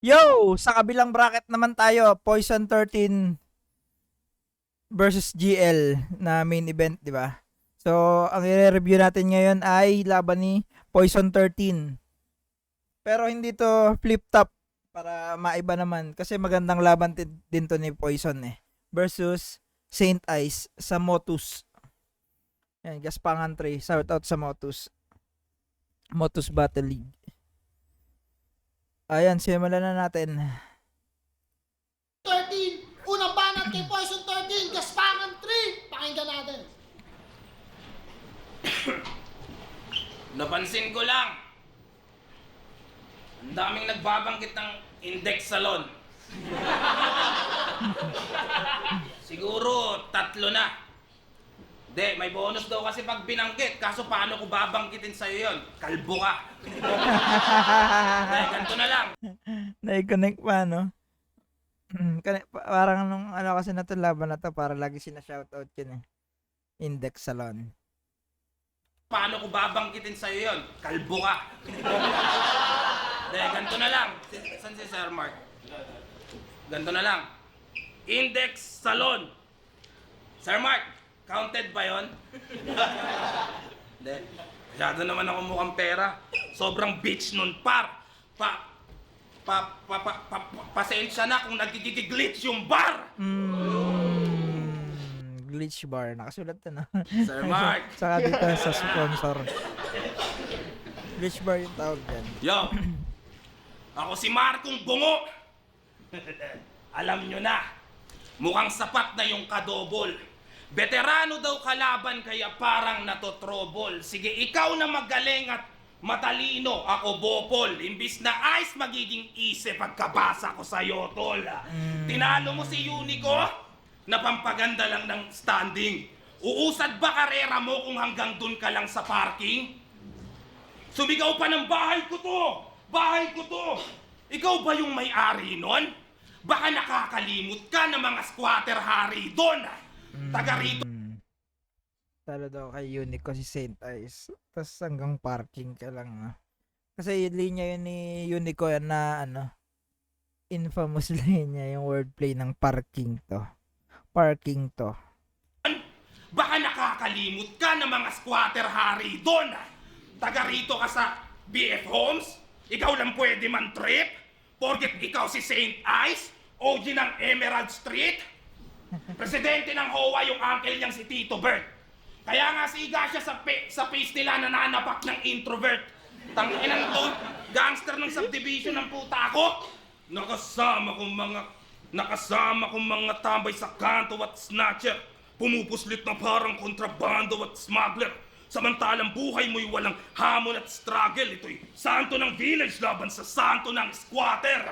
Yo! Sa kabilang bracket naman tayo, Poison 13 versus GL na main event, di ba? So, ang i-review natin ngayon ay laban ni Poison 13. Pero hindi to flip-top para maiba naman kasi magandang laban din to ni Poison versus Saint Ice sa Motus. Yan, Gaspangan 3. Shout out sa Motus. Motus Battle League. Ayan, simulan na natin. 13, unang banat kay Poison 13, Gaspangan 3. Pakinggan natin. Napansin ko lang, ang daming nagbabangkit ng Index Salon. Siguro 3 na. Hindi, may bonus daw kasi pag binanggit. Kaso paano ko babangkitin sa'yo yun? Kalbo ka. Dahil ganito na lang. Na-connect pa, no? Parang nung ano kasi na to laban na to, para lagi sina-shoutout yun Index Salon. Paano ko babangkitin sa'yo yun? Kalbo ka. Dahil ganito na lang. Saan si Sir Mark? Ganito na lang. Index Salon. Sir Mark, counted ba yun? Hindi. Masyado naman ako mukhang pera. Sobrang bitch nun, par. Pasensya na kung nagtigiglitch yung bar. Glitch bar. Nakasulat na, no? Sir Mark. Saka dito sa sponsor. Glitch bar yung tawag dyan. Yo. Ako si Markong Bungo. Alam nyo na. Mukhang sapat na yung kadobol. Veterano daw kalaban kaya parang natotrobol. Sige, ikaw na magaling at matalino. Ako bopol. Imbis na ice, magiging ise pagkabasa ko sa'yo, tol. Tinalo mo si Unico? Napampaganda lang ng standing. Uusad ba karera mo kung hanggang dun ka lang sa parking? Sumigaw pa ng bahay ko to! Bahay ko to! Ikaw ba yung may-ari nun? Baka nakakalimot ka ng mga squatter hari doon. Taga rito. Talo daw kay Unico si Saint Ice. Tapos hanggang parking ka lang. Kasi yung linya yun ni Unico yan na infamous linya yung wordplay ng parking to. Parking to. Baka nakakalimot ka ng mga squatter hari doon. Taga rito ka sa BF Homes? Ikaw lang pwede man trip? Porket ikaw si Saint Ice? OG ng Emerald Street? Presidente ng HOA yung uncle niyang si Tito Bert. Kaya nga siga siya sa face nila nananapak ng introvert. Tanginan to, gangster ng subdivision ng puta ako. Nakasama kong mga tambay sa kanto at snatcher. Pumupuslit na parang kontrabando at smuggler. Samantalang buhay mo'y walang hamon at struggle. Ito'y santo ng village laban sa santo ng squatter.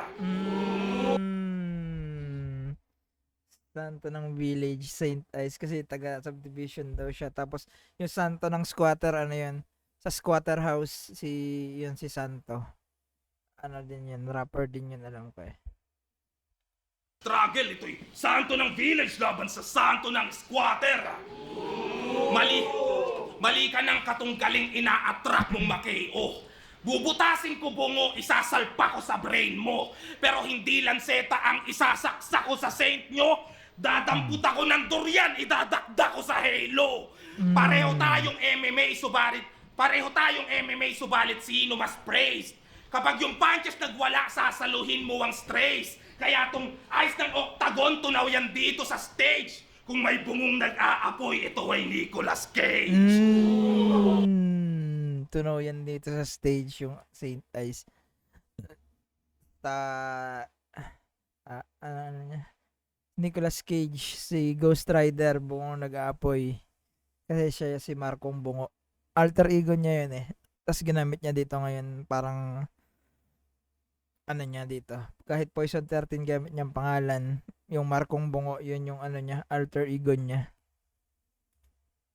Santo ng village, Saint Ice, kasi taga subdivision daw siya. Tapos yung santo ng squatter, ano yun? Sa squatter house, si Santo. Ano din yun? Rapper din yun, alam ko Struggle, ito'y santo ng village laban sa santo ng squatter. Mali ka ng katunggaling ina-attract mong makeo. Bubutasin ko bungo, isasalpa ko sa brain mo. Pero hindi lanseta ang isasaksak ko sa saint nyo. Dadamput ako ng durian, idadakda ko sa halo. Pareho tayong MMA, subalit sino mas praised. Kapag yung punches nagwala, sasaluhin mo ang strays. Kaya tong ice ng octagon, tunaw yan dito sa stage. Kung may bungong nag-aapoy, ito ay Nicolas Cage. Tunaw yan dito sa stage yung Saint Ice. Ano niya? Nicolas Cage, si Ghost Rider, bungo nag-aapoy. Kasi siya si Markong Bungo. Alter ego niya yun Tapos ginamit niya dito ngayon parang ano niya dito. Kahit Poison 13 gamit niyang pangalan, yung Markong Bungo, yun yung niya, alter ego niya.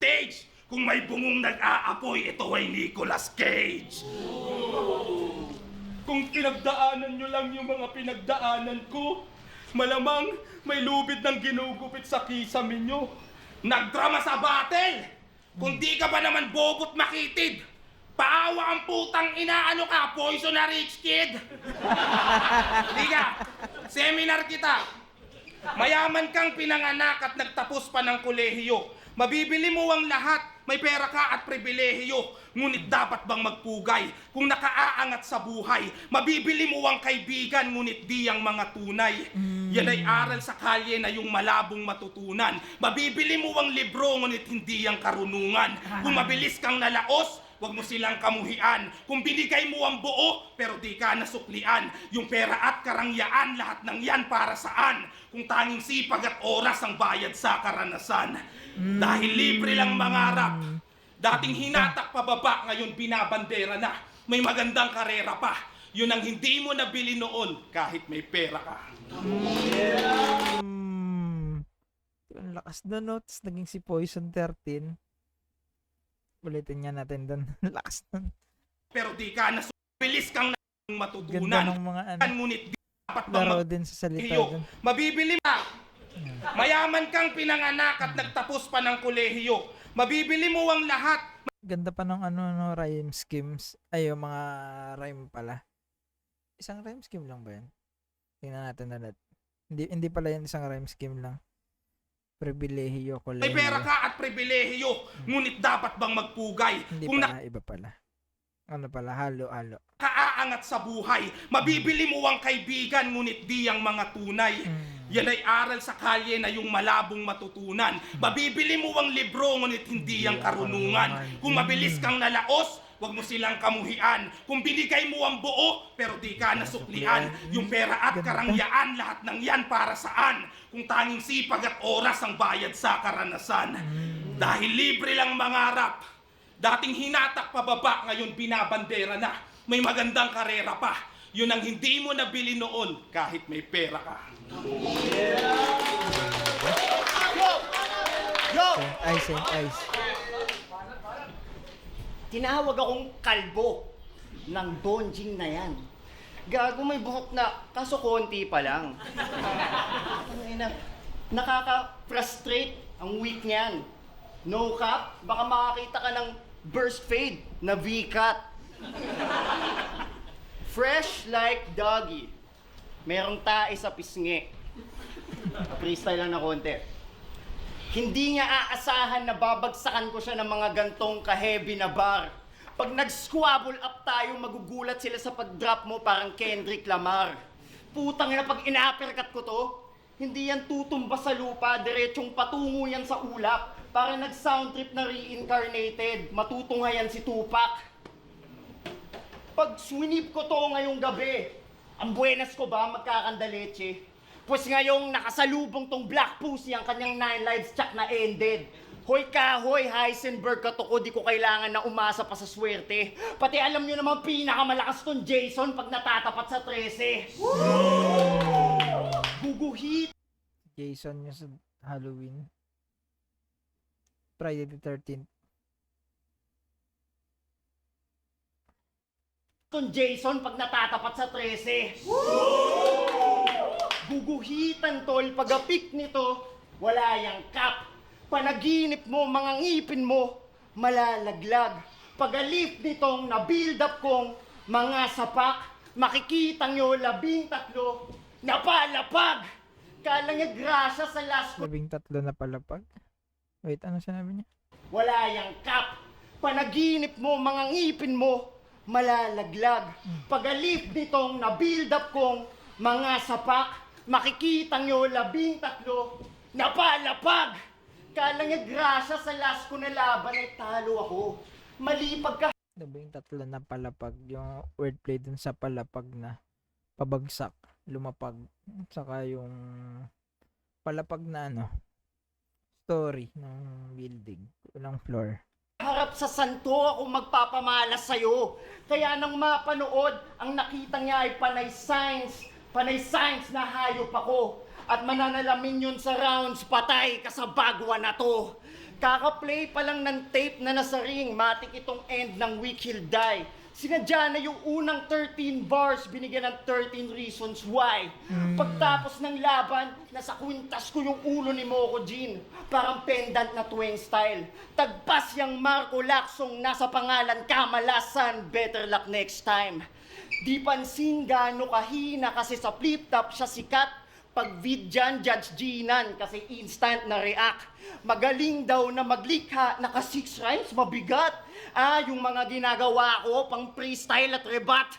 Stage! Kung may bungong nag-aapoy, ito ay Nicolas Cage. Kung pinagdaanan nyo lang yung mga pinagdaanan ko, malamang may lubid ng ginugupit sa kisame nyo. Nagdrama sa battle! Kung di ka ba naman bobot makitid, Paawa ang putang ina, ano ka, poison na rich kid? Di ka, seminar kita. Mayaman kang pinanganak at nagtapos pa ng kolehiyo. Mabibili mo ang lahat, may pera ka at pribilehiyo. Ngunit dapat bang magpugay kung nakaaangat sa buhay? Mabibili mo ang kaibigan, ngunit di ang mga tunay. Yan ay aral sa kalye na yung malabong matutunan. Mabibili mo ang libro, ngunit hindi ang karunungan. Kung mabilis kang nalaos, huwag mo silang kamuhian. Kung binigay mo ang buo, pero di ka nasuklian. Yung pera at karangyaan, lahat ng yan para saan? Kung tanging sipag at oras ang bayad sa karanasan. Dahil libre lang mangarap. Dating hinatak pababa, ngayon binabandera na. May magandang karera pa. Yun ang hindi mo nabili noon kahit may pera ka. Ang lakas na notes. Naging si Poison 13. Ulitin nga natin doon. Lakas nun. Pero di ka nasubilis kang Ganda matutunan. ng mga Ngunit di dapat bang laro din sa salita kolehiyo. doon. Mabibili mo. Mayaman kang pinanganak at nagtapos pa ng kolehiyo. Mabibili mo ang lahat. Ganda pa ng ano, rhyme schemes. Ay, yung mga rhyme pala. Isang rhyme scheme lang ba yan? Tingnan natin ulit. Hindi pala yan isang rhyme scheme lang. Pribilehiyo, May kolehiyo. pera ka at pribilehiyo. Ngunit dapat bang magpugay? Hindi Kung pala, iba pala. Ano pala, halo-halo. nakaaangat sa buhay, mabibili mo ang kaibigan, ngunit di ang mga tunay. Yan ay aral sa kalye na yung malabong matutunan. Mabibili mo ang libro, ngunit hindi ang karunungan. Kung mabilis kang nalaos, huwag mo silang kamuhian. Kung binigay mo ang buo, pero di ka nasuklian. Yung pera at karangyaan, lahat ng yan para saan? Kung tanging sipag at oras ang bayad sa karanasan. Dahil libre lang mangarap. Dating hinatak pababa, ngayon binabandera na. May magandang karera pa. Yun ang hindi mo nabili noon kahit may pera ka. Yo! Saint Ice. Tinawag akong kalbo ng donjing na yan. Gago, may buhok na, kaso konti pa lang. Nakaka-frustrate ang week niyan. No cap, baka makakita ka ng burst fade na V-cut. Fresh like doggy. Merong tae sa pisngi. Freestyle lang na konti. Hindi niya aasahan na babagsakan ko siya ng mga gantong ka-heavy na bar. Pag nag-squabble up tayo, magugulat sila sa pag-drop mo parang Kendrick Lamar. Putang ina, pag ina-uppercut ko to, hindi yan tutumba sa lupa, diretsong patungo yan sa ulap. Para nag-sound trip na reincarnated, matutunghayan si Tupac. Pag swinip ko to ngayong gabi, ang buenas ko ba magkakandaleche? Pues ngayong nakasalubong tong Black Pussy ang kanyang 9 lives tsak na ended. Hoy kahoy, Heisenberg katuko, di ko kailangan na umasa pa sa swerte. Pati alam nyo naman pinakamalakas tong Jason pag natatapat sa 13. Guguhit. Jason yung sa Halloween. Friday the 13th. Tong Jason pag natatapat sa 13. Guguhitan tol, pag-apik nito, wala yang kap. Panaginip mo, mga ngipin mo, malalaglag. Pag-alip nitong na-build up kong mga sapak, makikita nyo 13 napalapag. Kala niya grasya sa last ko. 13 na palapag. Wait, ano sinabi niya? Wala yang kap. Panaginip mo, mga ngipin mo, malalaglag. Pag-alip nitong na-build up kong mga sapak, makikita nyo 13 napalapag. Kala niya grasya sa last ko na laban ay talo ako. Mali pagka 13 na palapag. Yung wordplay dun sa palapag na pabagsak, lumapag. Saka yung palapag na ano, story ng building, unang floor. harap sa santo ako magpapamalas sa'yo. Kaya nang mapanood, ang nakita niya ay panay science na hayop ako. At mananalamin yun sa rounds, patay ka sa bagwa na to. Kaka-play pa lang ng tape na nasa ring, matik itong end ng week he'll die. Sinadya na yung unang 13 bars, binigyan ng 13 reasons why. Pagtapos ng laban, nasa kwintas ko yung ulo ni Moko Jean. Parang pendant na twin style. Tagpas yung Marco Lacsong nasa pangalan Kamalasan. Better luck next time. Di pansin gaano kahina kasi sa flip top siya sikat. Pag vidyan, Judge Ginan kasi instant na react. Magaling daw na maglikha, naka 6 rhymes, mabigat. Yung mga ginagawa ko, pang freestyle at rebat.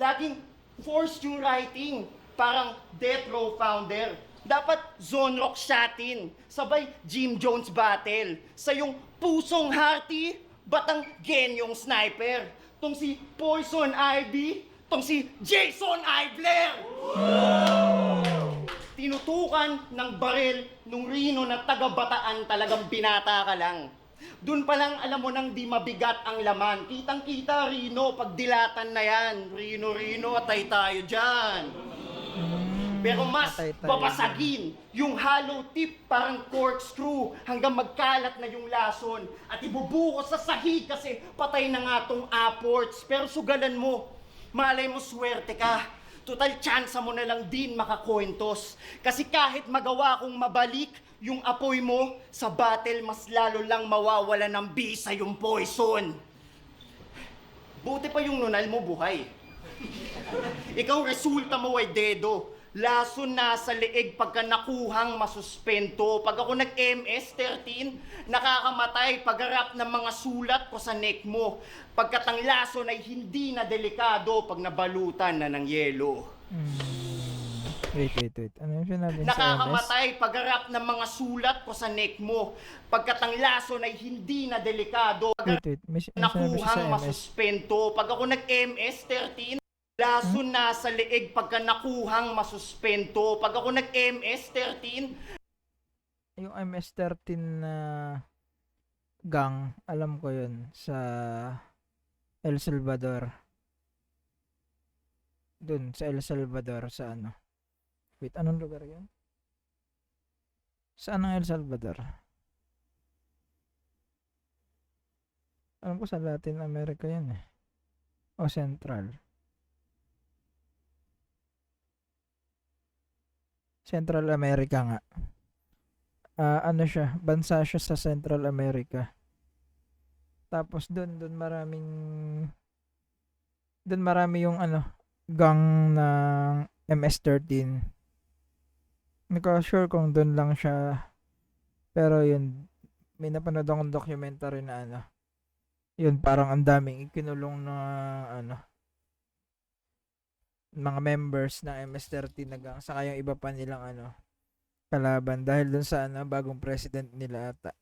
Laging forced yung writing, parang death row founder. Dapat zone rock shotin, sabay Jim Jones battle. Sa yung pusong hearty, batang genyong sniper. Tong si Poison Ivy, tong si Jason Ibler. Tinutukan ng baril nung Rino na taga-Bataan, talagang binata ka lang. Doon pa lang alam mo nang di mabigat ang laman. Kitang-kita, Rino, pagdilatan na yan. Rino, atay tayo dyan. Pero mas atay tayo babasagin yung hollow tip parang corkscrew hanggang magkalat na yung lason. At ibubuko sa sahig kasi patay na nga tong apports. Pero sugalan mo, malay mo swerte ka. Total chance mo na lang din makakwentos. Kasi kahit magawa kong mabalik yung apoy mo, sa battle mas lalo lang mawawala ng bisa yung poison. Buti pa yung nunal mo buhay. Ikaw resulta mo ay dedo. Lason na sa leeg pagka nakuhang masuspento. Pag ako nag-MS-13, nakakamatay pagharap ng mga sulat ko sa neck mo. Pagkat ang lason ay hindi na delikado pag nabalutan na ng yelo. Wait. Ano yung sinabi sa MS? Nakakamatay pagharap ng mga sulat ko sa neck mo. Pagkat ang lason ay hindi na delikado. Wait. May sinabi siya sa Nakuhang MS. masuspento. Pag ako nag-MS-13, lason na sa leeg pagka nakuhang masuspento. Pag ako nag-MS-13, Yung MS-13 na gang, alam ko yun, sa El Salvador. Dun, sa El Salvador, sa ano? Wait, anong lugar yun? Saan ang El Salvador? Alam ko sa Latin America yun eh. O Central. Central America nga. Ano siya, bansa siya sa Central America. Tapos doon marami yung ano, gang ng MS-13. Hindi ko sure kung doon lang siya. Pero yun, may napanood akong documentary na ano. Yun, parang ang daming ikinulong na ano, mga members ng MS-13 na gang, saka yung iba pa nilang ano, kalaban dahil dun sa ano, bagong president nila ata.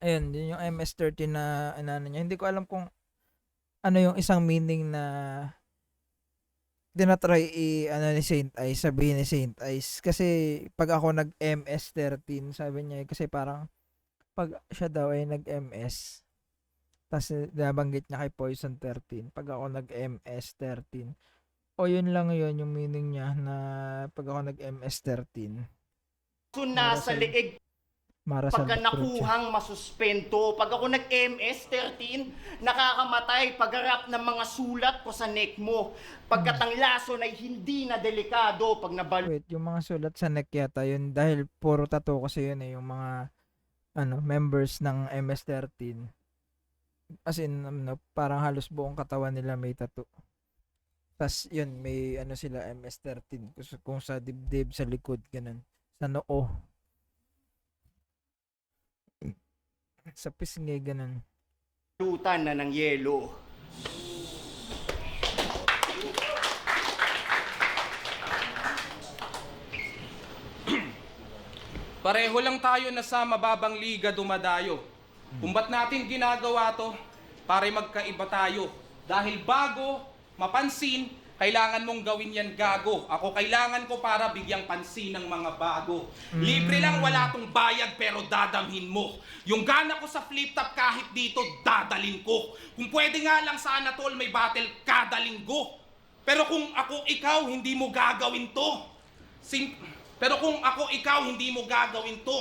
Ayun, yun yung MS-13 na ano niya. Hindi ko alam kung ano yung isang meaning na dinatry ano ni Saint Ice, sabihin ni Saint Ice. Kasi pag ako nag-MS-13, sabi niya, kasi parang pag siya daw ay nag-MS, tapos nabanggit niya kay Poison 13, pag ako nag-MS-13, o yun lang yun yung meaning niya na pag ako nag-MS-13. lason na sa leeg Marasal pagka nakuhang masuspento. Pag ako nag-MS-13, nakakamatay pagharap ng mga sulat ko sa neck mo. Pagkat ang lason ay hindi na delikado pag nabalutan. Wait, yung mga sulat sa neck yata yun, dahil puro tattoo kasi yun eh, yung mga ano, members ng MS-13. As in, parang halos buong katawan nila may tattoo. Tas yun, may ano sila, MS-13. Kung sa dibdib, sa likod, ganun. Sa noo. Sa pisngi, ganun. Na ng yelo. Pareho lang tayo na sa mababang liga dumadayo. Kung ba't natin ginagawa to, para magkaiba tayo. Dahil bago, mapansin, kailangan mong gawin yan gago. Ako kailangan ko para bigyang pansin ng mga bago. Libre lang, wala tong bayad pero dadamhin mo. Yung gana ko sa flip top kahit dito, dadalin ko. Kung pwede nga lang sana tol, may battle kada linggo. Pero kung ako ikaw, hindi mo gagawin to. Pero kung ako ikaw, hindi mo gagawin to.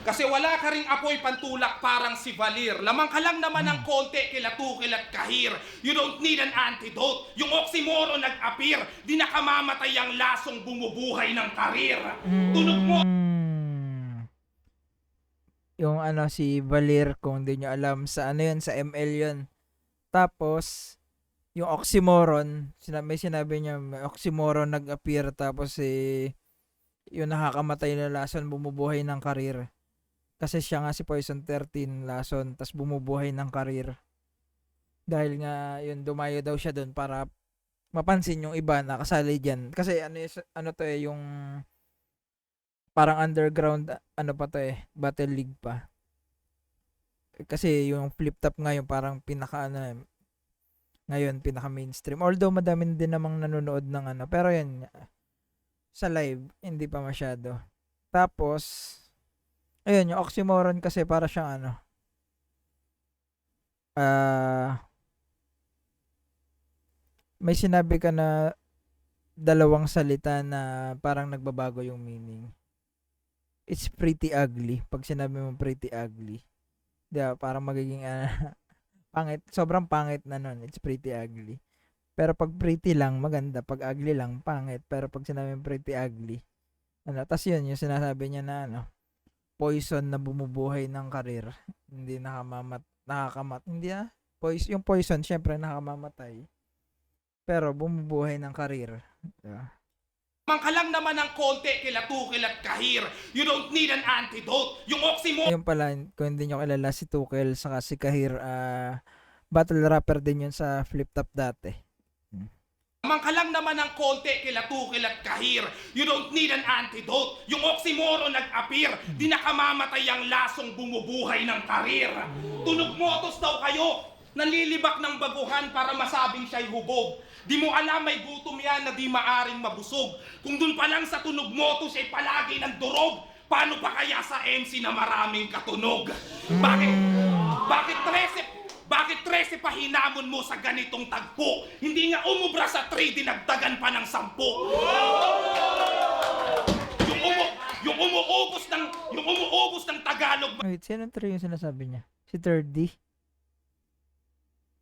Kasi wala ka ring apoy pantulak parang si Valir. Lamang ka lang naman ng konti kila Tukil at Kahir. You don't need an antidote. Yung oxymoron nag-appear. Di nakamamatay ang lasong bumubuhay ng karir. Tunog mo. Yung ano, si Valir, kung di nyo alam, sa ano yun, sa ML yun. Tapos, yung oxymoron, may sinabi niya, may oxymoron nag-appear, tapos yung nakakamatay na lason, bumubuhay ng karir. Kasi siya nga si Poison 13 lason, tas bumubuhay ng karir. Dahil nga, yun, dumayo daw siya doon para mapansin yung iba na kasali dyan. Kasi ano to yung parang underground, ano pa to Battle League pa. Kasi yung flip top ngayon, parang ngayon, pinaka mainstream. Although, madami din namang nanonood ng ano. Pero yun, sa live, hindi pa masyado. Tapos, ayun, yung oxymoron kasi para siyang ano, may sinabi ka na dalawang salita na parang nagbabago yung meaning. It's pretty ugly. Pag sinabi mo pretty ugly, diba, parang magiging pangit, sobrang pangit na nun. It's pretty ugly. Pero pag pretty lang, maganda. Pag ugly lang, pangit. Pero pag sinabi mo pretty ugly, tas yun, yung sinasabi niya na poison na bumubuhay ng karir. Hindi yung poison, syempre nakamamatay. Pero bumubuhay ng karir. Diba? Lamang ka lang naman ng konti kila Tukil at Kahir. You don't need an antidote. Yung oxymoron. Ayun pala, kung hindi nyo kilala si Tukil saka si Kahir, battle rapper din yun sa Flip Top dati. Lamang ka lang naman ng konti kila Tukil at Kahir. You don't need an antidote. Yung oxymoron nag-appear. Di nakamamatay ang lasong bumubuhay ng karir. Tunog motos daw kayo. Nanlilibak ng baguhan para masabing siya'y hubog. Di mo alam may gutom yan na di maaring mabusog. Kung dun pa lang sa tunog motos ay palagi ng durog. Paano pa kaya sa MC na maraming katunog? Bakit 13 pa hinamon mo sa ganitong tagpo? Hindi nga umubra sa 3, dinagdagan pa ng 10. Yung umuubos ng Tagalog. Wait, sino 3 yung sinasabi niya? Si 3D?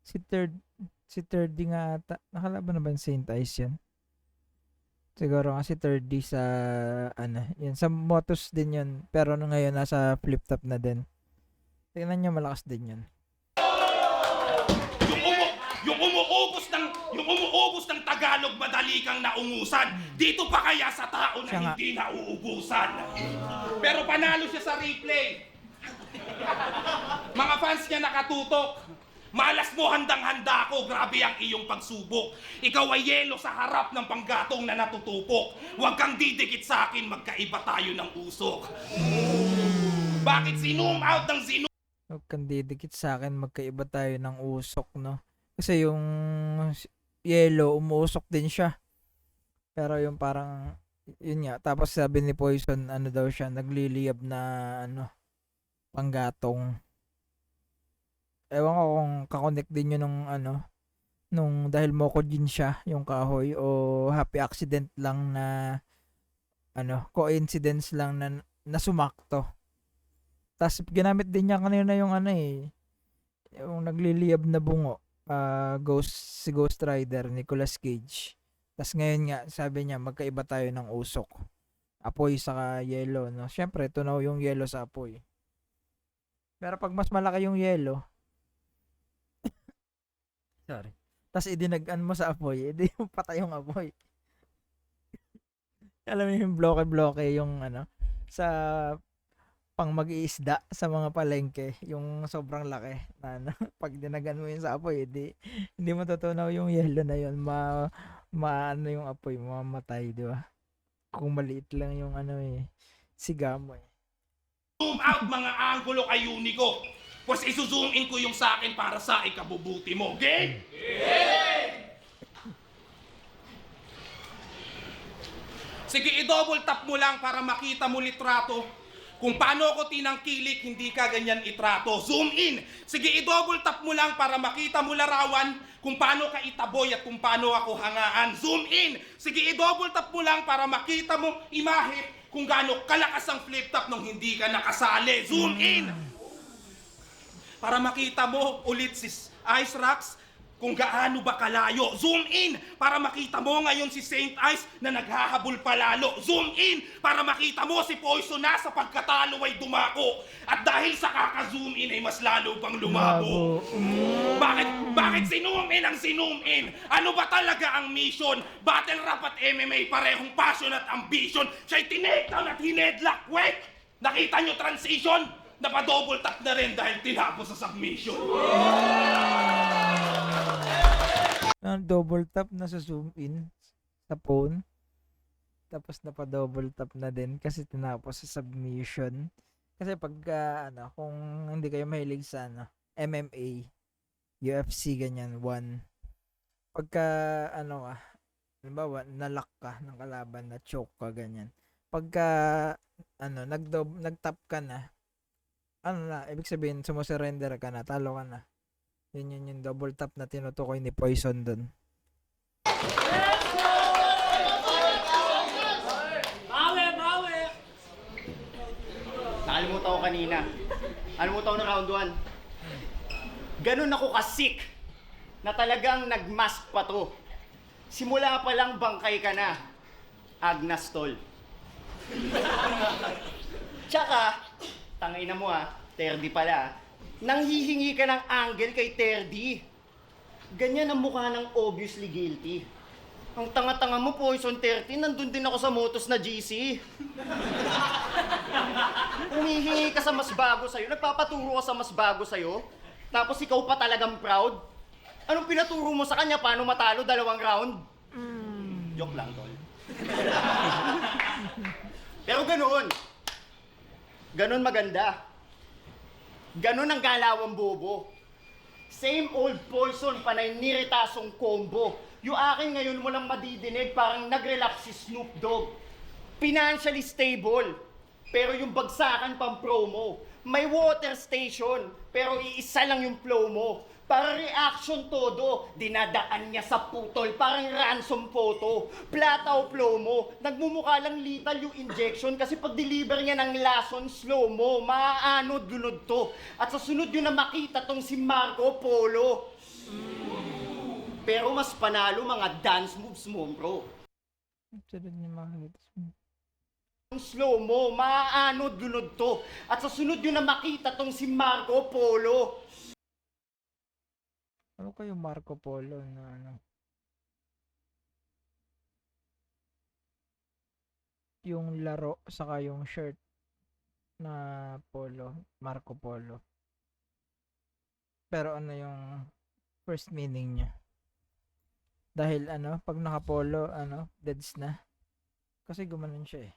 Si 3D nga ata. Nakalaban na ba yung Saint Ice yan? Siguro nga si 3D sa yun, sa Motos din yun. Pero ngayon nasa flip top na din. Tingnan nyo, malakas din yun. Yung umuubos ng Tagalog, madali kang naungusan. Dito pa kaya sa tao na hindi nauubusan. Pero panalo siya sa replay. Mga fans niya nakatutok. Malas mo, handang-handa ko, grabe ang iyong pagsubok. Ikaw ay yelo sa harap ng panggatong na natutupok. Huwag kang didikit sa akin, magkaiba tayo ng usok. Bakit sinum out ng sinum? Huwag kang didikit sa akin, magkaiba tayo ng usok, no? Kasi yung yellow, umuusok din siya. Pero yung parang, yun nga. Tapos sabi ni Poison, daw siya, nagliliyab na, panggatong. Ewan ko kung kakonect din yun nung dahil Mokojin siya, yung kahoy, o happy accident lang na, coincidence lang na sumakto. Tapos ginamit din niya kanina yung yung nagliliyab na bungo, si Ghost Rider, Nicolas Cage. Tapos ngayon nga, sabi niya, magkaiba tayo ng usok. Apoy saka yellow, no? Siyempre, tunaw yung yellow sa apoy. Pero pag mas malaki yung yellow, sorry. Tapos idinagan mo sa apoy, edi yung patay yung apoy. Alam mo yung bloke-bloke yung sa pang mag-iisda sa mga palengke, yung sobrang laki na pag dinagan mo yun sa apoy, hindi matutunaw yung yellow na yun, yung apoy, mamamatay, di ba? Kung maliit lang yung siga mo Zoom out mga anggulo kay Unico. Pues isuzoom in ko yung sa akin para sa ikabubuti mo. Game? Sige, i-double tap mo lang para makita mo litrato. Kung paano ako tinangkilik, hindi ka ganyan itrato. Zoom in. Sige, i-double tap mo lang para makita mo larawan kung paano ka itaboy at kung paano ako hangaan. Zoom in. Sige, i-double tap mo lang para makita mo imahe kung gaano kalakas ang flip top nung hindi ka nakasali. Zoom in! Para makita mo ulit si Ice Rocks kung gaano ba kalayo. Zoom in! Para makita mo ngayon si Saint Ice na naghahabol palalo. Zoom in! Para makita mo si Poison na sa pagkatalo ay dumako. At dahil sa kaka-zoom in ay mas lalo pang lumabo. Bakit sinum in ang sinum in? Ano ba talaga ang mission? Battle rap at MMA parehong passion at ambition. Siya'y tinekdown at hinedlock. Wait! Nakita nyo transition? Napa-double tap na rin dahil tinapos sa submission. Double tap na sa zoom in sa phone. Tapos napa-double tap na din kasi tinapos sa submission. Kasi pag kung hindi kayo mahilig sa MMA, UFC ganyan, pagka halimbawa nalock ka ng kalaban, na choke ka ganyan. Pagka nag-tap ka na, ibig sabihin sumusurrender ka na, talo ka na. Yun yung double tap na tinutukoy ni Poison dun. Nakalimutan ko kanina. Nakalimutan ko na round 1. Ganun ako kasik na talagang nagmask pa to. Simula pa lang bangkay ka na. Agnas tol. Tsaka, tangina mo Terdy pala. Nanghihingi ka ng angle kay Terdy. Ganyan ang mukha ng obviously guilty. Ang tanga-tanga mo, Poison 13, nandun din ako sa Motos na GC. Humihingi ka sa mas bago sa'yo, nagpapaturo ka sa mas bago sa'yo, tapos ikaw pa talagang proud. Anong pinaturo mo sa kanya? Paano matalo 2 round? Joke lang, tol. Pero ganun. Ganun maganda. Ganun ang galawang bobo. Same old Poison, panay niritasong combo. Yung akin ngayon mo lang madidinig, parang nag-relapse si Snoop Dogg. Financially stable, pero yung bagsakan pang promo. May water station, pero iisa lang yung flow mo. Para reaction todo, dinadaan niya sa putol, parang ransom photo. Plataw flow mo, nagmumukha lang lethal yung injection kasi pag deliver niya ng lason, slow mo, maaanod lunod to. At sa sunod yun na makita tong si Marco Polo. Pero mas panalo mga dance moves mo, bro. Sunod niya makikita. Slow mo, maaanod lunod to. At sa sunod yun na makita tong si Marco Polo. Ano kayo Marco Polo na yung laro saka yung shirt na polo, Marco Polo. Pero ano yung first meaning niya? Dahil pag naka-polo, deads na. Kasi gumanon siya eh.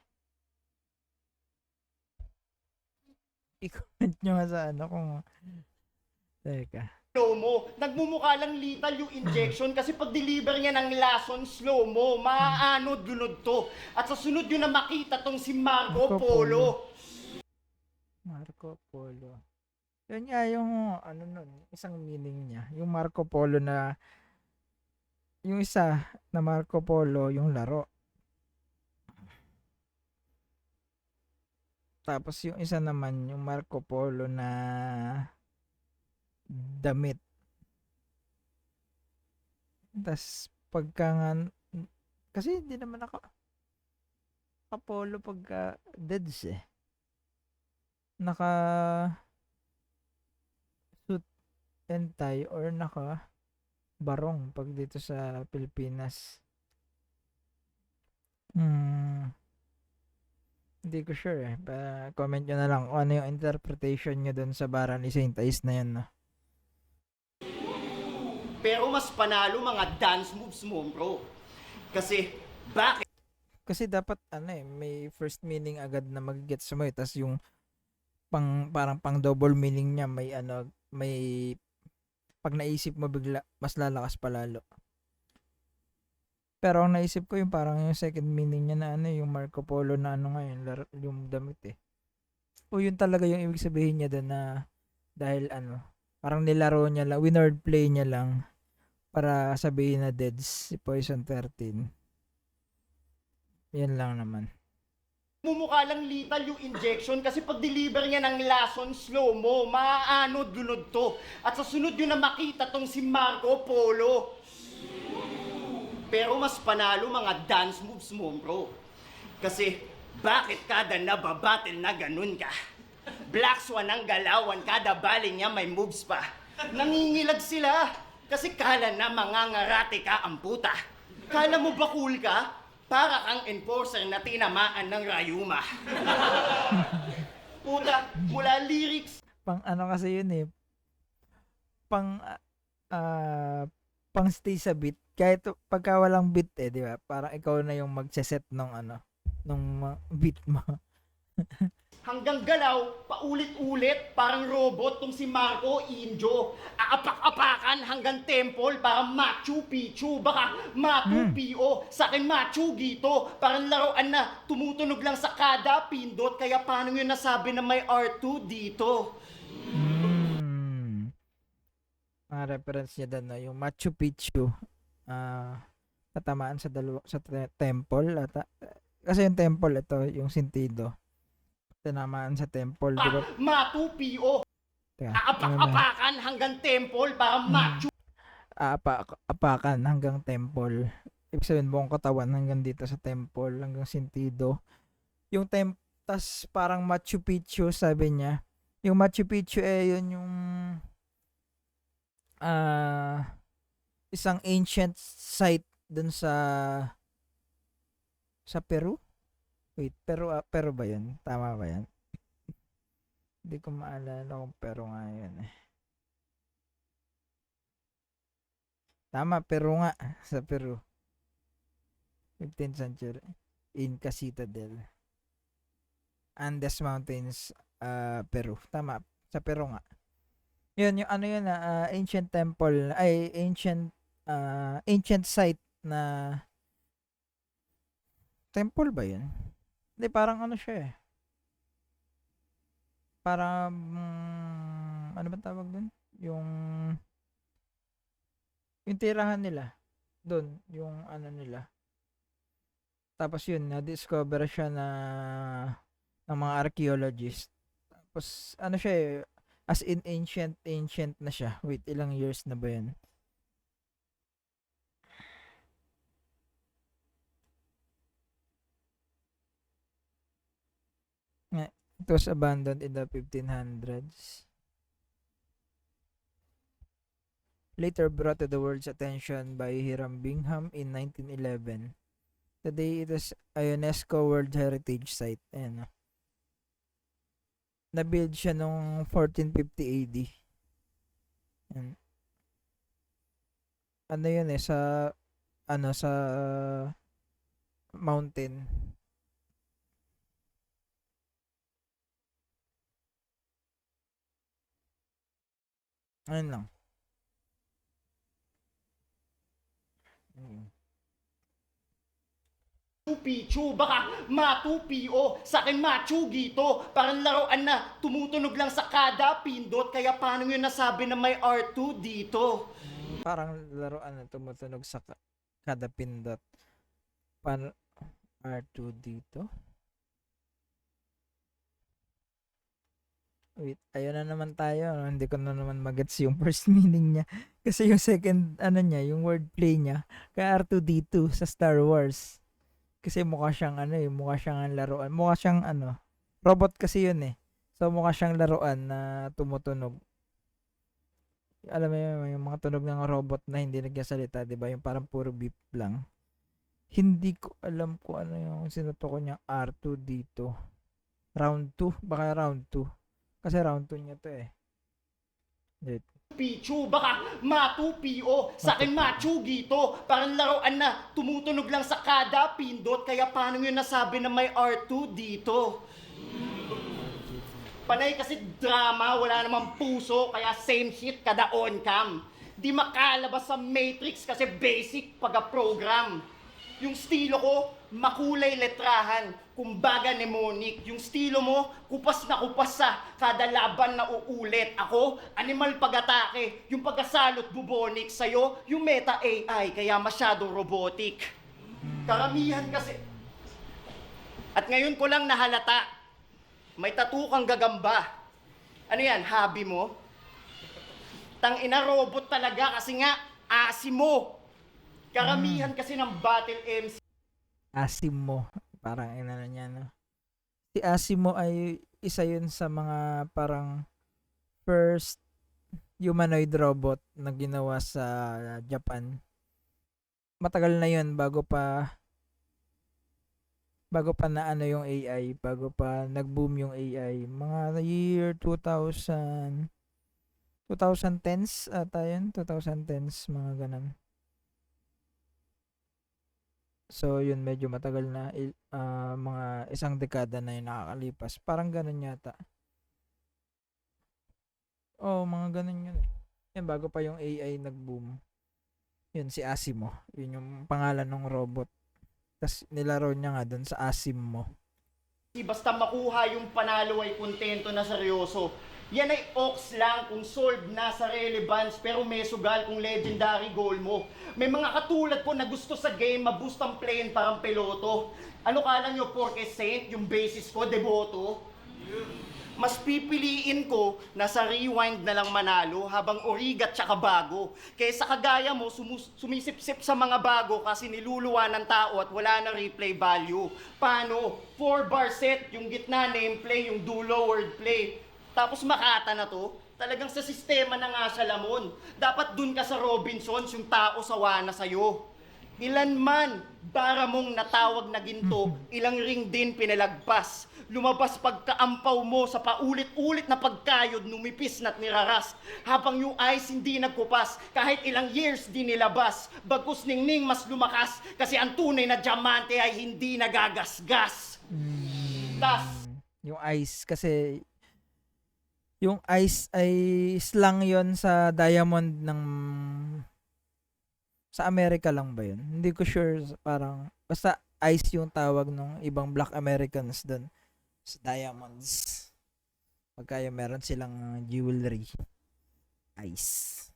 I-comment nyo nga sa kung teka. Slow mo, nagmumukha lang lethal yung injection kasi pag deliver niya ng lason, slow mo, maaanod lunod to. At sa sunod yun na makita tong si Marco Polo. Marco Polo. Yun nga yung isang meaning niya. Yung Marco Polo na yung isa na Marco Polo yung laro. Tapos yung isa naman yung Marco Polo na damit. Tas pagka nga kasi hindi naman naka-polo pagka deads eh. Naka suit and tie or naka barong pag dito sa Pilipinas. Hindi ko sure eh. Comment nyo na lang kung ano yung interpretation nyo dun sa bara ni Saint Ice na yun. No? Pero mas panalo mga dance moves mo, bro. Kasi, bakit? Kasi dapat may first meaning agad na mag-gets mo eh. Tas yung parang pang double meaning niya may pag naisip mo bigla mas lalakas palalo. Pero ang naisip ko yung parang yung second meaning niya na yung Marco Polo na ngayon yung damit eh. O yun talaga yung ibig sabihin niya doon na dahil parang nilaro niya lang, winord play niya lang para sabihin na deads si Poison 13. Yan lang naman. Mumukha lang lethal yung injection kasi pag deliver niya ng lason slow mo, maaanod lunod to. At sa sunod yun na makita tong si Marco Polo. Pero mas panalo mga dance moves mo, bro. Kasi bakit kada nababattle na ganun ka? Black Swan ang galawan, kada baling niya may moves pa. Nangingilag sila kasi kala na mangangarate ka ang puta. Kala mo ba cool ka? Para kang enforcer na tinamaan ng Rayuma. Puta, mula lyrics Pang ano kasi yun eh. Pang pang stay sa beat. Kahit pagka walang beat eh, di ba? Parang ikaw na yung magse-set nung ano, nung beat mo. hanggang galaw, paulit-ulit, parang robot tong si Marco Injo. Aapak-apakan hanggang temple, parang Machu Picchu, baka Matu P.O. Sa akin Machu Gito, parang laruan na tumutunog lang sa kada pindot, kaya paano yun nasabi na may R2 dito? Mga reference niya doon, no? Yung Machu Picchu, tatamaan sa temple ata. Kasi yung temple ito, yung sentido. Tinamaan sa temple, di ba? Matu P.O. Teka, Aapak-apakan hanggang temple, parang Machu. Apakan hanggang temple. Ibig sabihin buong katawan hanggang dito sa temple, hanggang sentido. Yung tas parang Machu Picchu, sabi niya. Yung Machu Picchu yun yung isang ancient site dun sa Peru. Wait, Peru ba yun? Tama ba yan? Hindi ko maalala kung Peru nga yun eh. Tama, Peru nga. Sa Peru. 15th century. Inca Citadel. Andes Mountains, Peru. Tama, sa Peru nga. Yun, yung ano yun ancient temple, ay ancient site na temple ba yun? Hindi, parang ano siya eh. Parang, ano ba tawag dun? Yung tirahan nila. Dun, yung ano nila. Tapos yun, na-discover siya ng mga archaeologist. Tapos, ano siya eh, as in ancient na siya. Wait, ilang years na ba yun? It was abandoned in the 1500s. Later brought to the world's attention by Hiram Bingham in 1911. Today, it is a UNESCO World Heritage Site. Ayan. Na-build siya noong 1450 AD. Ayan. Ano yun eh, sa mountain. Ayun lang. Picchu, baka Matu P.O. Sa akin Machu Gito, parang laruan na tumutunog lang sa kada pindot, kaya paano yun nasabi na may R2 dito? Parang laruan na tumutunog sa kada pindot. Paano R2 dito? Wait, ayun na naman tayo. Hindi ko na naman magets yung first meaning niya. Kasi yung second, yung wordplay niya, kaya R2D2 sa Star Wars. Kasi mukha siyang mukha siyang laruan. Mukha siyang robot kasi yun eh. So mukha siyang laruan na tumutunog. Alam mo yung mga tunog ng robot na hindi nagsasalita, di ba? Yung parang puro beep lang. Hindi ko alam kung ano yung sinutukoy niyang R2 dito. Round 2? Baka round 2. Kasi round 2 niya to eh. Wait. Pichu, baka Matu P.O. Sa akin Machu Gito, parang laruan na tumutunog lang sa kada pindot, kaya paano yun nasabi na may R2 dito? Panay kasi drama, wala namang puso, kaya same shit kada on cam. Di makalabas sa Matrix kasi basic pagka-program. Yung estilo ko, makulay letrahan, kumbaga mnemonic. Yung estilo mo, kupas na kupas sa kada laban na uulit. Ako, animal pag-atake, yung pagkasalot bubonic. Sa'yo, yung meta AI, kaya masyadong robotic. Karamihan kasi... At ngayon ko lang nahalata, may tattoo kang gagamba. Ano yan, hobby mo? Tang-ina, robot talaga kasi nga, asim mo. Karamihan kasi ng battle MC Asimo. Parang inano niya, no? Si Asimo ay isa yun sa mga parang first humanoid robot na ginawa sa Japan. Matagal na yun bago pa na ano yung AI, bago pa nag-boom yung AI. Mga year 2010s ata yun, 2010s, mga ganun. So yun, medyo matagal na, mga isang dekada na yung nakakalipas. Parang ganun yata. Oh, mga ganun yun. Yan, bago pa yung AI nag-boom. Yun, si Asimo. Yun yung pangalan ng robot. Tapos nilaro niya nga dun sa Asimo. basta makuha yung panalo ay kontento na seryoso. Yan ay ox lang kung solve na sa relevance pero may sugal kung legendary goal mo. May mga katulad ko na gusto sa game maboost ang plane parang peloto. Ano kala nyo porke saint yung basis ko, deboto? Mas pipiliin ko na sa rewind na lang manalo habang origat tsaka bago. Kaysa kagaya mo sumisip-sip sa mga bago kasi niluluwa ng tao at wala na replay value. Paano? 4-bar set, yung gitna nameplay, yung dulo wordplay. Tapos makata na to, talagang sa sistema na nga siya lamon. Dapat dun ka sa Robinsons, yung tao sawa na sa'yo. Ilan man bara mong natawag na ginto, ilang ring din pinalagpas. Lumabas pagkaampaw mo sa paulit-ulit na pagkayod, numipis na't niraras. Habang yung eyes hindi nagkupas, kahit ilang years di nilabas. Bagkus ningning mas lumakas, kasi ang tunay na diamante ay hindi nagagasgas. Yung ice kasi yung ice ay slang yon sa diamond ng sa Amerika lang ba yun? Hindi ko sure, parang basta ice yung tawag ng ibang black Americans doon sa diamonds. Pagka yung meron silang jewelry, ice.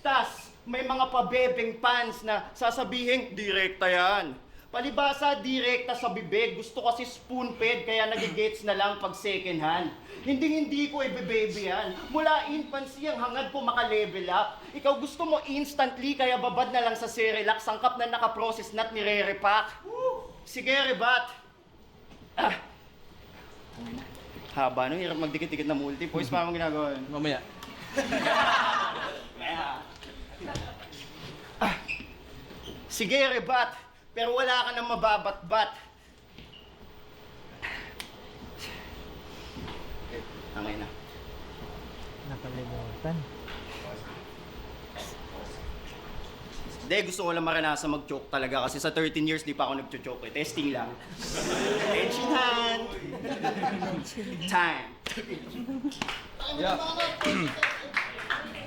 Tas, may mga pabebeng fans na sasabihin, direkta yan. Palibasa, direkta sa bibig. Gusto kasi spoon-fed, kaya nagigets na lang pag second hand. Hindi ko ibe-baby yan. Mula infancy, ang hangad ko maka-level up. Ikaw gusto mo instantly, kaya babad na lang sa Cerelac. Sangkap na naka-process na't nire-repack. Sige, rebat. Haba no, hirap magdikit-dikit na multi-voice. Paano ginagawa yun? Mamaya. Sige, rebat. Pero wala ka nang mababat-bat. Tangay na. Nakalimutan. Hindi, gusto ko lang maranasan mag-choke talaga kasi sa 13 years di pa ako nag-choke. Testing lang. Attention hand. Time. Yeah.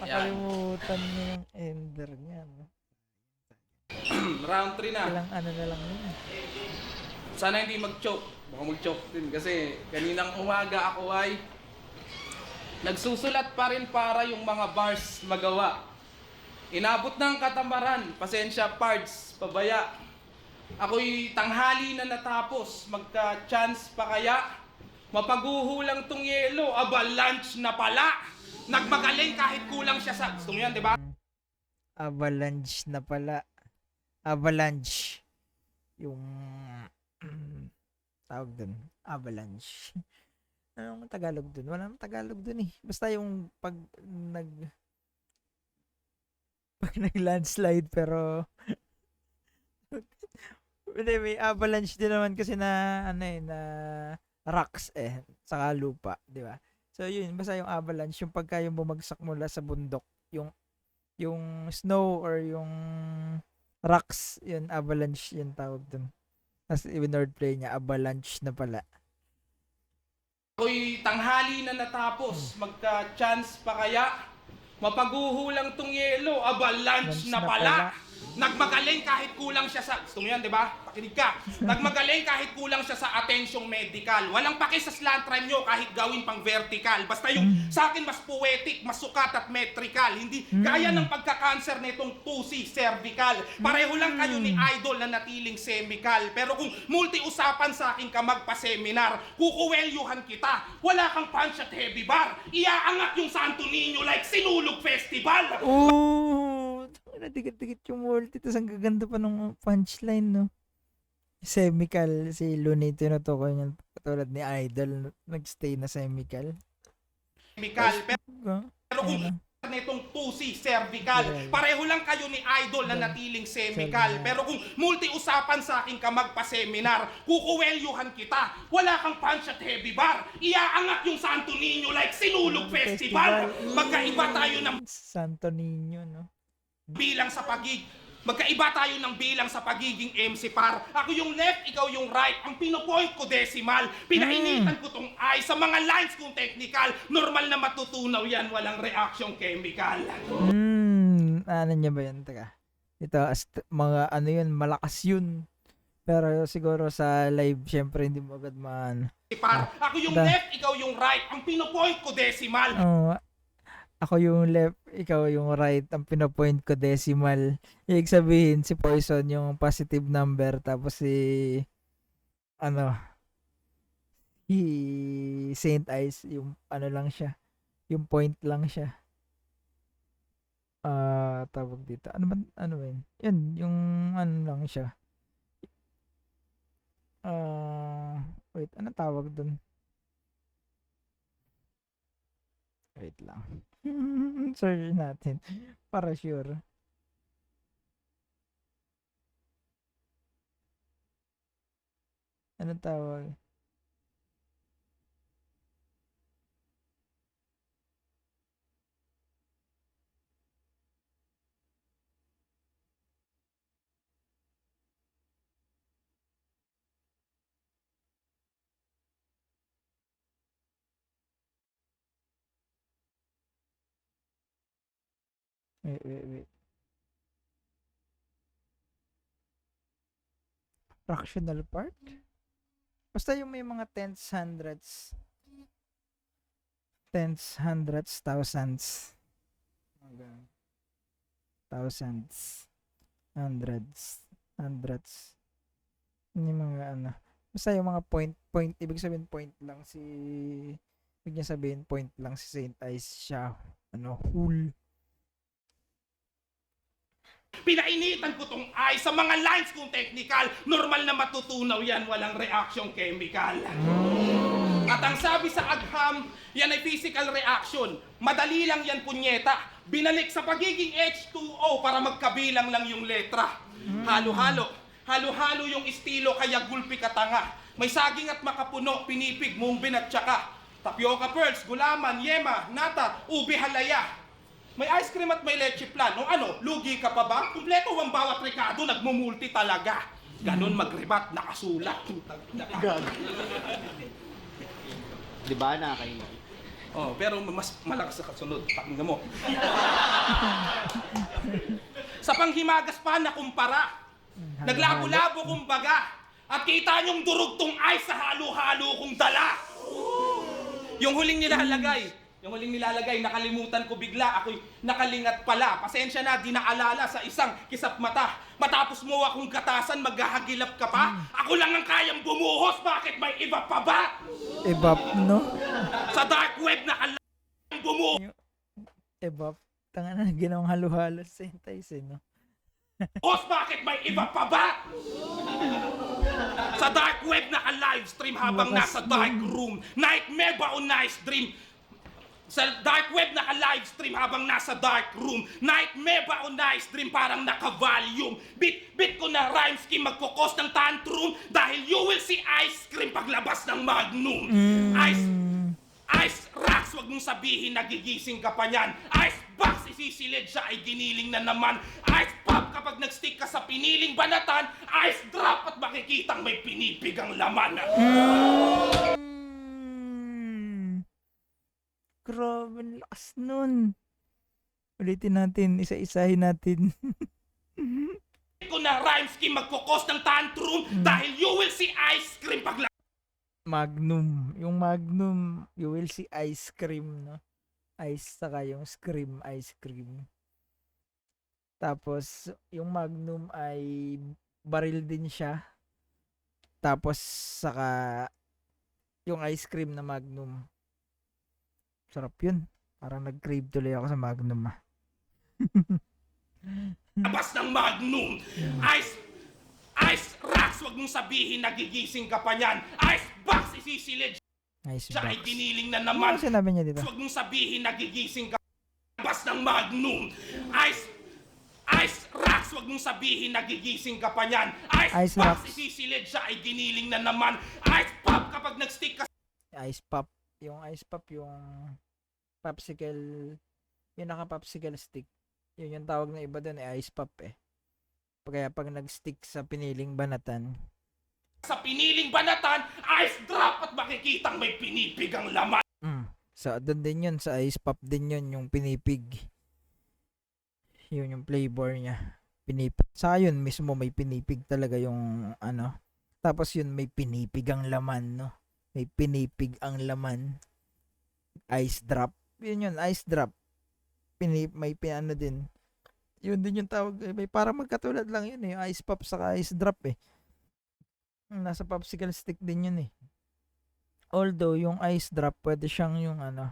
Nakalimutan niya yung ender niya, no? Round 3 na. Ilang ano na lang yun. Sana hindi mag-choke. Baka mag-choke din kasi kaninang umaga ako ay nagsusulat pa rin para yung mga bars magawa. Inabot ng katamaran, pasensya parts, pabaya. Ako'y tanghali na natapos, magka-chance pa kaya? Mapaguhulang tong yelo, aba lunch na pala. Nagmagaling kahit kulang siya sa... Gusto mo yan, di ba? Avalanche na pala. Avalanche. Yung tawag dun. Avalanche. Anong Tagalog dun? Wala namang Tagalog dun eh. Basta yung pag nag-landslide pero hindi, may avalanche din naman kasi na ano eh, na rocks saka lupa, di ba? So yun, basta yung avalanche, yung pagka yung bumagsak mula sa bundok, yung snow or yung rocks, yun avalanche yung tawag dun. Tapos i-word play niya, avalanche na pala. Ako'y tanghali na natapos, magka-chance pa kaya? Mapaguhulang tong yelo, aba lunch na pala. Nagmagaling kahit kulang siya sa... Gusto mo yan, di ba? Pakinig ka. Nagmagaling kahit kulang siya sa atensyong medical. Walang paki sa slant rhyme nyo kahit gawin pang vertical. Basta yung sa akin mas poetic, mas sukat at metrical. Hindi gaya ng pagka-cancer nitong 2C cervical. Pareho lang kayo ni Idol na natiling semical. Pero kung multi-usapan sa akin ka magpa-seminar, kukuwelyuhan kita. Wala kang punch at heavy bar. Iaangat yung Santo Niño like Sinulog Festival. Oh, dikit-dikit yung multi. Tapos ang gaganda pa ng punchline, no? Semical. Si Looney tinutukoy niyan. Katulad ni Idol. Nagstay na semical. Semical. Pero kung Ayun nitong 2C cervical, pareho lang kayo ni Idol na natiling semical. Pero kung multi-usapan sa akin ka magpa-seminar, kukuwelyuhan kita. Wala kang punch at heavy bar. Iaangat yung Santo Niño like Sinulog Festival. Magkaiba tayo ng Santo Niño, no? bilang sa magkaiba tayo ng bilang sa pagiging MC par. Ako yung left, ikaw yung right. Ang pinopoint ko decimal. Pinainitan ko tong I sa mga lines kong technical. Normal na matutunaw yan, walang reaction chemical. Ano niya ba yun? Teka. Ito, mga ano yun, malakas yun. Pero siguro sa live, syempre hindi mo agad Par, ako yung left, ikaw yung right. Ang pinopoint ko decimal. Ako yung left, ikaw yung right. Ang pinopoint ko decimal. Ibig sabihin, si Poison yung positive number. Tapos si Saint Ice, yung ano lang siya. Yung point lang siya. Tawag dito. Ano ba yun? Yun, yung ano lang siya. Wait, ano tawag dun? Wait lang. Search natin. Para sure. Ano tawag? Wait. Fractional part? Basta yung may mga tenths, hundredths. Tenths, hundredths, thousands. Thousands. Hundredths. Yung mga ano. Basta yung mga point. Ibig sabihin point lang ibig niya sabihin point lang si Saint Ice siya. Whole. Pinainitan ko tong I sa mga lines kong technical. Normal na matutunaw yan, walang reaction chemical. At ang sabi sa agham, yan ay physical reaction. Madali lang yan, punyeta. Binalik sa pagiging H2O para magkabilang lang yung letra. Halo-halo. Halo-halo yung estilo kaya gulpi ka tanga. May saging at makapuno, pinipig, mumbin at tsaka. Tapioca pearls, gulaman, yema, nata, ubi halaya. May ice cream at may leche plan. O ano, lugi ka pa ba? Kumpleto ang bawat rekado, nagmumulti talaga. Ganon magrebat, nakasulat. Gag. Di ba nakakaingay? Oh, pero mas malakas sa kasunod. Pakinggan mo. Sa panghimagas pa na kumpara. Naglabo-labo kumbaga. At kita niyong durugtong ice sa halo-halo kong dala. Yung huling nilalagay, nakalimutan ko bigla. Ako'y nakalingat pala. Pasensya na, di naalala sa isang kisap mata. Matapos mo akong gatasan, maghahagilap ka pa? Ako lang ang kayang bumuhos, bakit may iba pa ba? Evap, no? Sa dark web na kailangan bumuhos, Evap. Tanga na, ginawang halo-halo sa Saint Ice, no? bakit may iba pa ba? Sa dark web na ka-livestream habang nasa dark room. Nightmare ba o nice dream? Sa dark web na ka-livestream habang nasa dark room. Nightmare ba o nice dream parang naka-volume. Bit ko na rhyme scheme magkukos ng tantrum dahil you will see ice cream paglabas ng Magnum. Ice rocks, wag mong sabihin nagigising ka pa niyan. Ice box, isisilid siya ay giniling na naman. Ice pop, kapag nag-stick ka sa piniling banatan. Ice drop at makikitang may pinipigang laman. Grabe, lakas nun. Ulitin natin, isa-isahin natin. ganito na rhyme scheme magkukos ng tantrum dahil you will see ice cream pag Magnum. Yung Magnum, you will see ice cream, no? Ice saka yung scream, ice cream. Tapos, yung Magnum ay baril din siya. Tapos, saka yung ice cream na Magnum. Sarap yun. Parang nag-crave tuloy ako sa Magnum, ah. labas ng Magnum. Ice rocks, wag mong sabihin nagigising ka pa niyan. Ice box, isisilid Nice siya ay box. giniling na Ano naman. sinabi niya dito? Wag mong sabihin nagigising ka labas ng Magnum. Ice rocks, wag mong sabihin nagigising ka pa niyan. Ice Ice box, rocks. isisilid siya ay giniling na naman. Ice pop, kapag nag-stick ka Ice pop. Yung ice pop, yung popsicle, yung naka-popsicle stick. Yun yung tawag na iba doon, ice pop eh. Kaya pag nag-stick sa piniling banatan, sa piniling banatan, ice drop at makikitang may pinipig ang laman. sa doon din yun, sa ice pop din yun, yung pinipig. Yun yung flavor niya. Pinipig. Sa yun mismo may pinipig talaga yung ano. Tapos yun may pinipig ang laman, no? May pinipig ang laman. Ice drop. Yun yun, ice drop. May pinano din. Yun din yung tawag. May parang magkatulad lang yun eh. Ice pop saka ice drop eh. Nasa popsicle stick din yun eh. Although yung ice drop pwede siyang yung ano.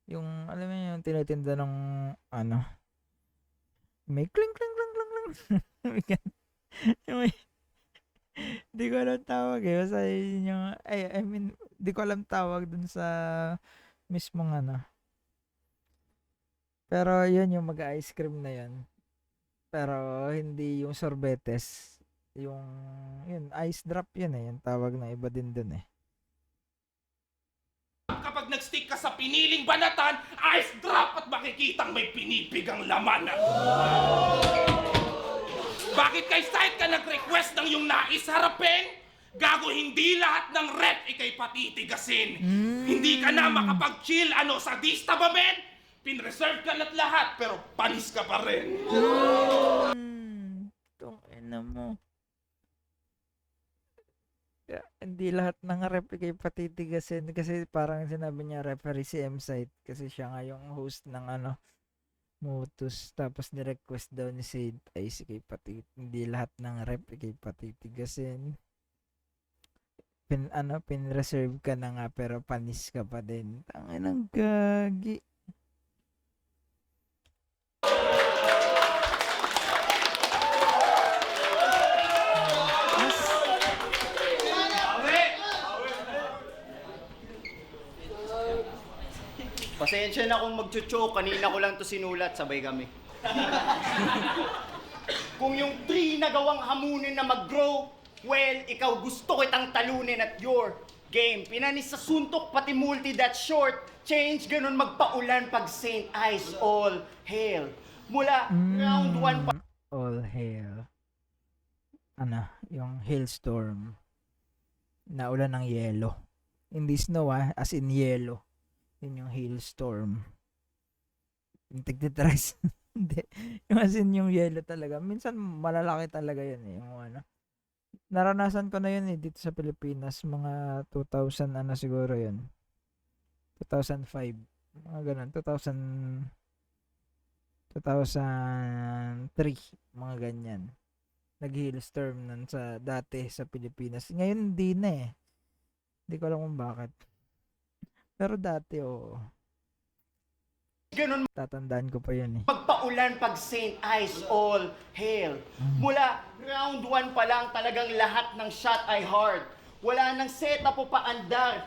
Yung alam mo yung tinitinda ng ano. May cling cling cling cling cling. Di ko alam tawag eh. Basta yun yung, I mean, di ko alam tawag dun sa mismong ano. Pero yun yung mag-ice cream na yun. Pero hindi yung sorbetes. Yung yun, ice drop yun eh. Yung tawag na iba din dun eh. Kapag nag-stick ka sa piniling banatan, ice drop at makikitang may pinipig ang laman. Bakit kay site ka nag-request ng yung nais harapin? Gago, hindi lahat ng rep ikay patitigasin. Hindi ka na makapag-chill, sadista ba, men? Pinreserve ka na't lahat, pero panis ka pa rin. Itong ina mo. Hindi lahat ng rep ikay patitigasin. Kasi parang sinabi niya referee si M-Site. Kasi siya nga yung host ng Motus. Tapos ni-request daw ni Saint ay ikay hindi lahat ng rep ikay patitigasin. Pinreserve ka na nga pero panis ka pa din. Tanginang gagi. Pasensya na kung magchuchok, kanina ko lang to sinulat, sabay kami. Kung yung tree na gawang hamunin na mag-grow, well, ikaw gusto kitang talunin at your game. Pinanis sa suntok, pati multi that short, change, ganun magpaulan pag Saint Ice, all hail. Mula round 1 pa. All hail. Yung hailstorm. Naulan ng yelo. Hindi snow as in yelo. Yun yung hailstorm. Yung tigtitries. Hindi. Yung as in yung yelo talaga. Minsan malalaki talaga yun eh. Yung naranasan ko na yun eh dito sa Pilipinas. Mga 2000 siguro yun. 2005. Mga ganun. 2003. Mga ganyan. Nag-hailstorm nun sa dati sa Pilipinas. Ngayon hindi na eh. Hindi ko alam kung bakit. Pero dati, Ganun tatandaan ko pa yun eh. magpaulan pag Saint Ice, all hail. Mula round 1 pa lang talagang lahat ng shot ay hard. Wala nang setup o paandar.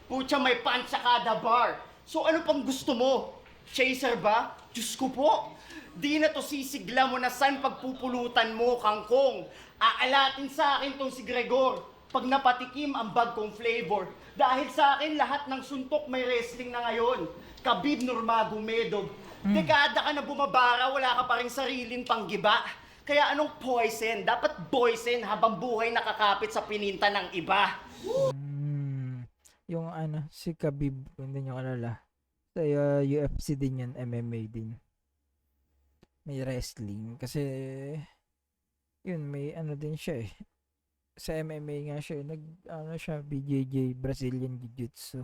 Pucha, may punch sa kada bar. So ano pang gusto mo? Chaser ba? Diyos ko po. Di na to sisigla mo na saan pagpupulutan mo, kangkong. Aalatin sa akin tong si Gregor. Pag napatikim ang bag kong flavor. Dahil sa akin, lahat ng suntok may wrestling na ngayon. Khabib Nurmagomedov. Dekada ka na bumabara, wala ka pa rin sariling panggiba. Kaya anong poison? Dapat poison habang buhay nakakapit sa pininta ng iba. Yung si Khabib, kung hindi nyo alala. Sa UFC din yun, MMA din. May wrestling. Kasi Yun, may ano din siya eh. Sa MMA nga siya, ano siya, BJJ, Brazilian Jiu-Jitsu.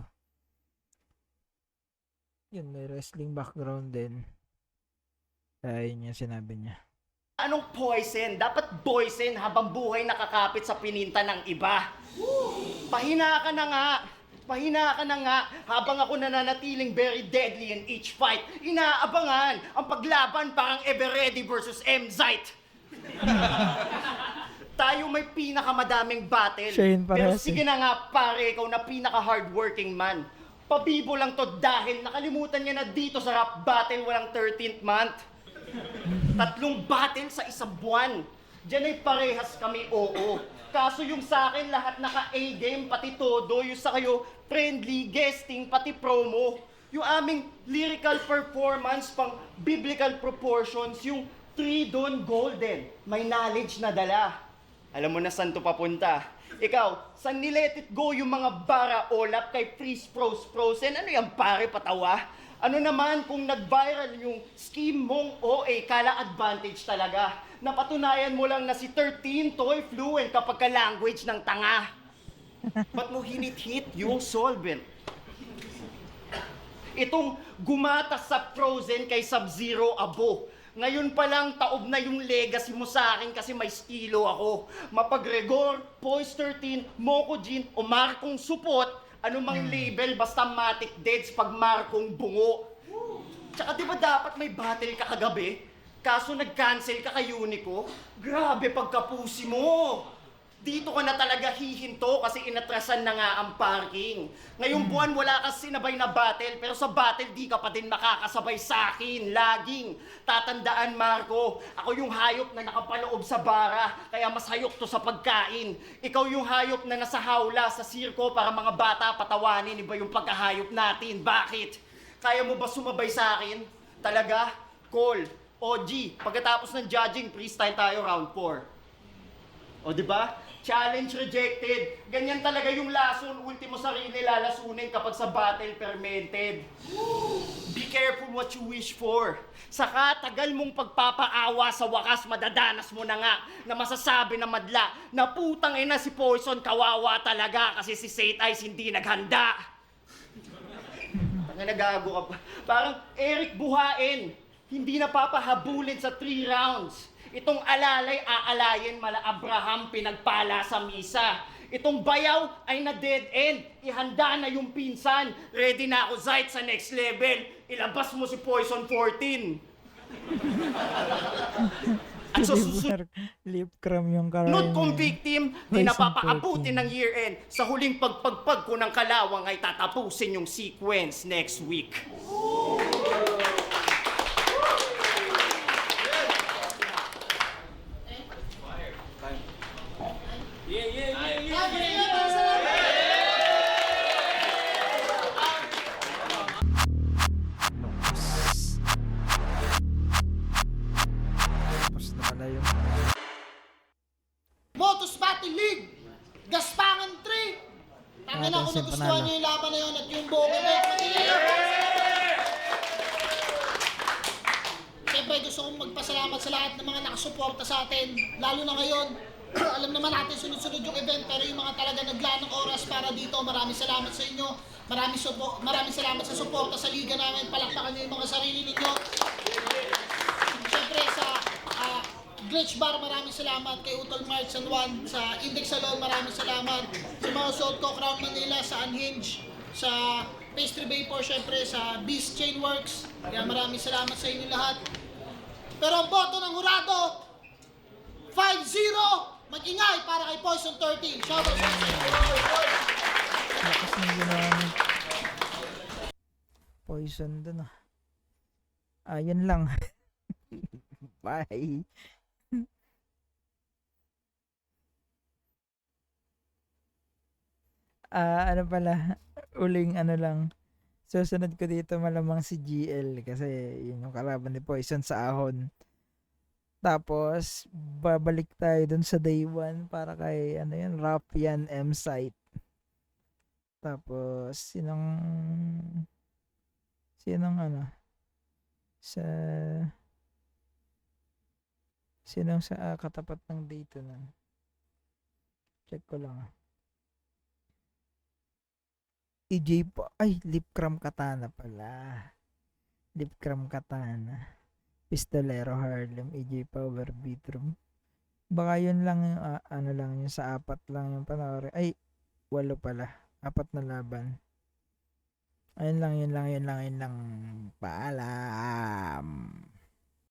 Yun, may wrestling background din. Kaya yun yung sinabi niya. Anong poison? Dapat poison habang buhay nakakapit sa pininta ng iba. Pahina ka na nga. Pahina ka na nga habang ako nananatiling very deadly in each fight. Inaabangan ang paglaban parang Everready versus M-Zite. Tayo may pinakamadaming battle. Siya yun Pero parehas sige na nga pare, ikaw na pinaka-hardworking man. Pabibo lang to dahil nakalimutan niya na dito sa rap battle walang 13th month. 3 battle sa isang buwan. Diyan ay parehas kami, oo. Kaso yung sa akin lahat naka-A game, pati todo. Yung sa kayo, friendly, guesting, pati promo. Yung aming lyrical performance, pang biblical proportions, yung 3 doon golden. May knowledge na dala. Alam mo na saan to papunta. Ikaw, saan ni-let it go yung mga bara olap kay freeze frozen? Ano yan pare, patawa? Ano naman kung nag-viral yung scheme mong OA, kala advantage talaga. Napatunayan mo lang na si 13 toy fluent kapag ka-language ng tanga. Ba't mo hinit-hit yung solvent? Itong gumatas sa Frozen kay Sub-Zero abo. Ngayon pa lang taob na yung legacy mo sa akin kasi may estilo ako. Mapag-Regor, Poise 13, Mokojin o Markong Supot, anumang label basta Matic Deads pag Markong Bungo. Tsaka di ba dapat may battle ka kagabi? Kaso nag-cancel ka kay Unico? Grabe pagkapusi mo! Dito ka na talaga hihinto kasi inatrasan na nga ang parking. Ngayong buwan wala kang sinabay na battle, pero sa battle di ka pa din makakasabay sa akin. Laging. Tatandaan, Marco, ako yung hayop na nakapaloob sa bara, kaya mas hayok to sa pagkain. Ikaw yung hayop na nasa hawla sa sirko para mga bata patawanin. Iba yung pagkahayop natin. Bakit? Kaya mo ba sumabay sa akin? Talaga? Call. OG. Pagkatapos ng judging, freestyle tayo round 4. O di ba? Challenge rejected. Ganyan talaga yung lason, ultimo sarili lalasunin kapag sa battle fermented. Be careful what you wish for. Saka tagal mong pagpapaawa sa wakas madadanas mo na nga na masasabi na madla na putang ina si Poison kawawa talaga kasi si Saint Ice hindi naghanda. Tanga nagago ka pa. Parang Eric Buhain, hindi napapahabulin sa 3 rounds. Itong alalay aalayin mala Abraham pinagpala sa misa. Itong bayaw ay na dead end. Ihanda na yung pinsan. Ready na ako Zite sa next level. Ilabas mo si Poison 14. At sa susunod Lip cram yung karay kong niya. victim, di Poison napapaabutin 14. ng year end. Sa huling pagpagpag ko ng kalawang ay tatapusin yung sequence next week. Tapos na pala yung Motus Battle League, Gaspangan 3. Tangin ako Natin si nagustuhan Panalo. niyo yung laban na yun at yung buong event. Siyempre gusto kong magpasalamat sa lahat ng mga nakasuporta sa atin, lalo na ngayon. Alam naman natin sunod-sunod yung event, pero yung mga talaga naglaan ng oras para dito, maraming salamat sa inyo. Maraming salamat sa suporta sa liga namin. Palakpakan niyo yung mga sarili ninyo. Siyempre sa Glitch Bar, maraming salamat. Kay Utol Mart San Juan, sa Index Salon, maraming salamat. Sa mga suot ko, Crown Manila, sa Unhinged, sa Pastry Vapor, syempre sa Beast Chain Works. Kaya maraming salamat sa inyo lahat. Pero ang boto ng hurado, 5-0. Mag-ingay para kay Poison 13. Shoutout sa inyo. lakas ng ginawa ni Poison dun ah. Yan lang. Bye. Ano pala, uling ano lang. Susunod ko dito malamang si GL kasi yun yung kalaban ni Poison sa ahon. Tapos, babalik tayo dun sa day 1 para kay, ano yun, Rapian M site. Tapos, sinong ano, sa Sinong sa katapat ng dito nun? Check ko lang. EJ pa. Ay, Lipcram Katana pala. Lipcram Katana. Pistolero Harlem. EJ Power Beatroom. Baka yun lang yung ano lang yung sa 4 lang yung panoorin. Ay, 8 pala. 4 na laban. Ayun lang, yun lang. Paalam.